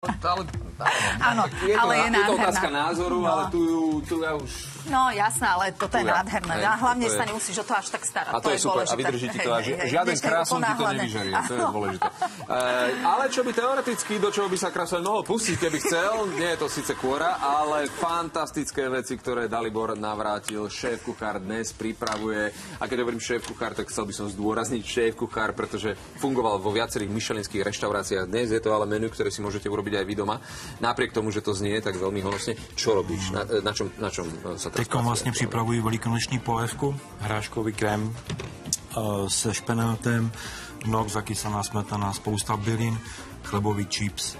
Áno, ale je nádherná. Je to otázka názoru, ale tu ja už... No jasné, ale toto je nádherné. A hlavne sa nemusíš o to až tak starať. A to je super. A vydrží ti to. Žiaden krásom ti to nevyžarie. To je dôležité. Ale čo by teoreticky, do čoho by sa Krasel mohol pustiť, keby chcel, nie je to síce kôra, ale fantastické veci, ktoré Dalibor Navrátil, šéf-kuchár, dnes pripravuje. A keď hovorím šéf-kuchár, tak chcel by som zdôrazniť šéf-kuchár, pretože fungoval vo viacerých michelinských reštauráciách. Dnes je to ale menu, ktoré si môžete urobiť aj vy doma. Napriek tomu, že to znie tak veľmi honosne. Čo robíš? Na čom sa teď vlastně připravuji velikonoční polévku, hráškový krém se špenátem, nok, zakysaná smetana, spousta bylin, chlebový chips.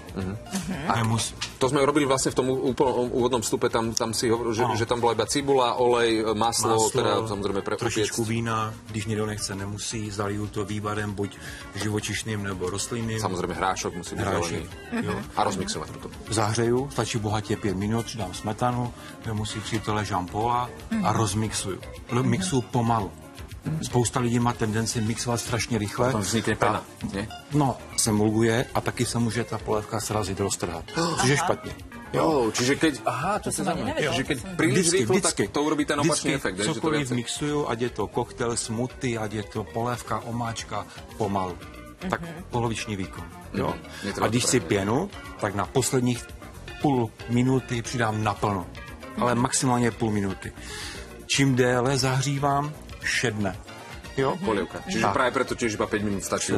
To sme robili vlastne v tom úvodnom vstupe, tam si hovoril, že tam bola iba cibula, olej, maslo, teda samozrejme pre trošičku vína, když někdo nechce, nemusí, zaliju to vývarem, buď živočišným nebo rostlinným. Samozrejme hrášok musí byť zelený. A rozmixovať to. Zahřeju, stačí bohatě 5 minut, dám smetanu, nemusí přítele Jean Paula a rozmixuju. Mixuju pomalu. Spousta lidí má tendenci mixovat strašně rychle. Potom vznikne pena, nie? No, se mulguje a taky se může ta polévka srazit, roztrhat. Což je špatně. Jo, čiže keď... Aha, to sa zaujímavé. Čiže keď príliš rýchlo, tak to urobí ten opačný efekt. Cokoliv mixuju, ať je to koktel, smoothie, ať je to polévka, omáčka, pomalu. Tak poloviční výkon. Jo. A když si pěnu, tak na posledních půl minuty přidám naplno. Ale maximálně půl minuty. Čím déle zahřívám, šedne. Jo? Polievka. Čiže práve preto tiež iba 5 minút stačí.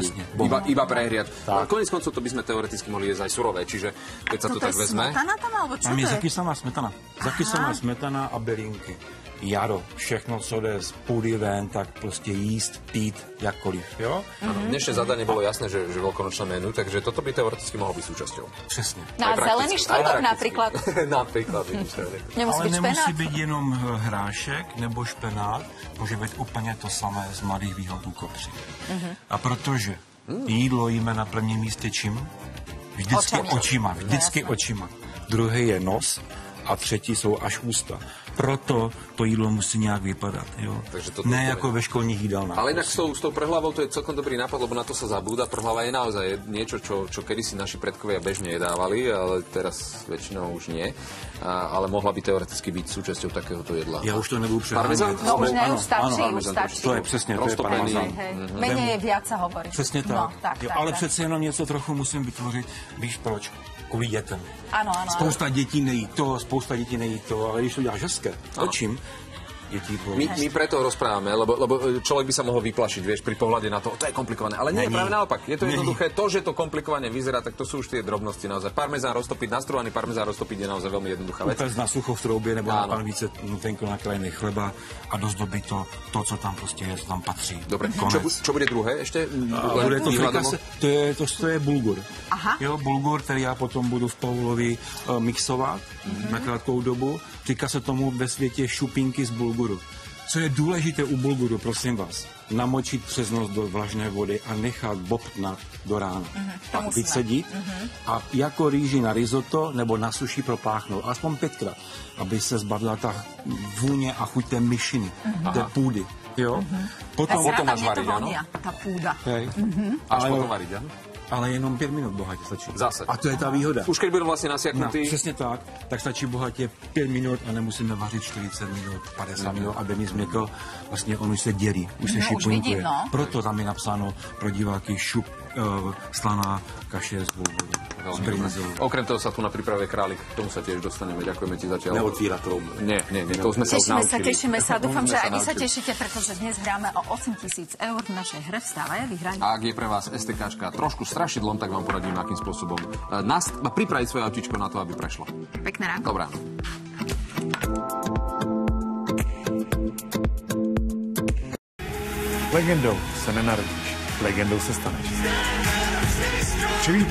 Iba prehriať. Ale koniec koncov to by sme teoreticky mohli jesť aj surové, čiže keď sa to tak vezme... Smetana tam, alebo čo to je? Zakysaná smetana. Zakysaná smetana a bylinky. Jaro, všechno, co jde z půdy ven, tak prostě jíst, pít, jakkoliv, jo? Dnešné zadanie bolo jasné, že veľkonočné menu, takže toto by teoreticky mohlo byť súčasťou. Přesně. Na zelený štvrtok napríklad. Napríklad. Ale nemusí být jenom hrášek nebo špenát, může být úplně to samé z mladých výhodů kopři. A protože jídlo jíme na prvním místě čím? Vždycky očima. Druhý je nos a třetí jsou až ústa. Proto to jídlo musí nějak vypadat, jo. Ne jako ve školních jídelnách. Ale inak s tou prhlavou to je celkom dobrý nápad, lebo na to sa zabúda. Prhlava je naozaj niečo, čo kedysi naši predkovia bežne jedávali, ale teraz väčšinou už nie. Ale mohla by teoreticky byť súčasťou takéhoto jedla. Ja už to nebudu přeháňať. Parmezán? No už ne, už stačí. To je přesně, to je parmezán. Menej je viac, sa hovorí. Přesně tak. No, tak. Ale přece jenom něco trochu musím vytvořit. Víš proč? Kvůli dětem. Áno. Spousta dětí nejí to, ale když to děláš hezké, očím, dětí my preto rozprávame, lebo človek by sa mohol vyplašiť, vieš, pri pohľade na to, to je komplikované. Ale nie, práve naopak. Je to jednoduché. To, že to komplikovane vyzerá, tak to sú už tie drobnosti naozaj. Parmezán roztopiť, nastruhaný parmezán roztopiť je naozaj veľmi jednoduchá vec. Upec na sucho v troubě nebo na panvice tenko nakrájený chleba a dozdobí to, co tam prostě je, co tam patří. Dobre. Čo bude druhé ešte? Bude to frikase, to je bulgur. Aha. Jo, bulgur, který já potom budu v Paulovi mixovat na krátkou dobu. Říká se tomu ve světě šupinky z bulguru. Co je důležité u bulguru, prosím vás, namočit přes noc do vlažné vody a nechat bobtnat do rána. Pak vycedit a jako rýži na risotto nebo na suši propláchnout. Aspoň 5krát, aby se zbavila ta vůně a chuť té myšiny, té půdy. Jo? Potom máš variť, áno? Tá púda. Až potom variť, áno? Ale jenom 5 minut bohatě stačí. Zase. A to je ta výhoda. Už keď budem vlastně nasiaknutý. No, přesně tak stačí bohatě 5 minut a nemusíme vařit 40 minut, 50 minut, aby mi změkl. Vlastně on už se dělí, už se šipunkuje. Proto tam je napsáno pro diváky šup, slaná kaše z bulguru. Okrem toho sa tu na príprave králik, k tomu sa tiež dostaneme. Ďakujeme ti zatiaľ. Neotvíra to. Nie, to sme sa už naučili. Tešíme sa. Dúfam, že aj vy sa tešíte, pretože dnes hráme o 8 000 eur v našej hre Vstávaj a vyhraj. A ak je pre vás STKčka trošku strašidlom, tak vám poradím, akým spôsobom pripraviť svoje autíčko na to, aby prešlo. Pekné ráno. Dobrá. Legendou se nenarodíš, legendou se staneš.